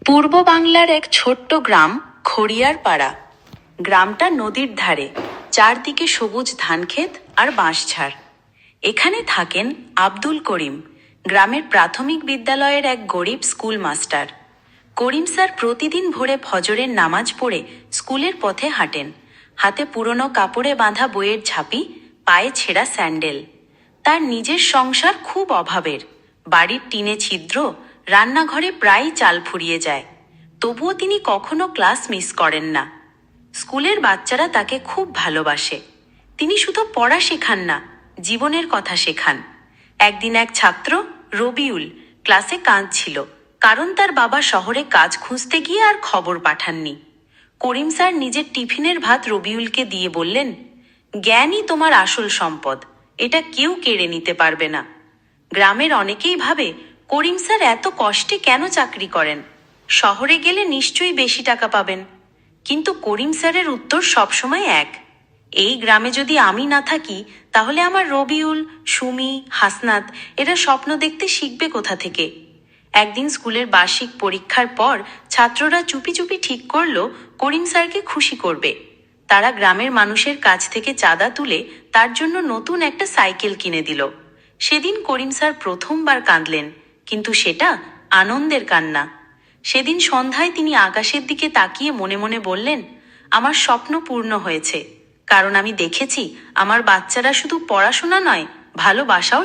পূর্ব বাংলার এক ছোট্ট গ্রাম খড়িয়ারপাড়া। গ্রামটা নদীর ধারে, চারদিকে সবুজ ধানক্ষেত আর বাঁশঝাড়। এখানে থাকেন আব্দুল করিম, গ্রামের প্রাথমিক বিদ্যালয়ের এক গরিব স্কুল মাস্টার। করিম স্যার প্রতিদিন ভোরে ফজরের নামাজ পড়ে স্কুলের পথে হাঁটেন। হাতে পুরনো কাপড়ে বাঁধা বইয়ের ঝাঁপি, পায়ে ছেঁড়া স্যান্ডেল। তার নিজের সংসার খুব অভাবের, বাড়ির টিনে ছিদ্র, রান্নাঘরে প্রায়ই চাল ফুরিয়ে যায়। তবুও তিনি কখনো ক্লাস মিস করেন না। স্কুলের বাচ্চারা তাকে খুব ভালোবাসে। তিনি শুধু পড়া শেখান না, জীবনের কথা শেখান। একদিন এক ছাত্র, রবিউল, ক্লাসে কাঁদছিল, কারণ তার বাবা শহরে কাজ খুঁজতে গিয়ে আর খবর পাঠাননি। করিম স্যার নিজের টিফিনের ভাত রবিউলকে দিয়ে বললেন, জ্ঞানই তোমার আসল সম্পদ, এটা কেউ কেড়ে নিতে পারবে না। গ্রামের অনেকেই ভাবে, করিম স্যার এত কষ্টে কেন চাকরি করেন, শহরে গেলে নিশ্চয়ই বেশি টাকা পাবেন। কিন্তু করিম স্যারের উত্তর সবসময় এক, এই গ্রামে যদি আমি না থাকি, তাহলে আমার রবিউল, সুমি, হাসনাত এরা স্বপ্ন দেখতে শিখবে কোথা থেকে? একদিন স্কুলের বার্ষিক পরীক্ষার পর ছাত্ররা চুপি চুপি ঠিক করলো করিম স্যারকে খুশি করবে। তারা গ্রামের মানুষের কাছ থেকে চাঁদা তুলে তার জন্য নতুন একটা সাইকেল কিনে দিল। সেদিন করিম স্যার প্রথমবার কাঁদলেন, কিন্তু সেটা আনন্দের কান্না। সেদিন সন্ধ্যায় তিনি আকাশের দিকে তাকিয়ে মনে মনে বললেন, আমার স্বপ্ন পূর্ণ হয়েছে, কারণ আমি দেখেছি আমার বাচ্চারা শুধু পড়াশোনা নয়, ভালোবাসাও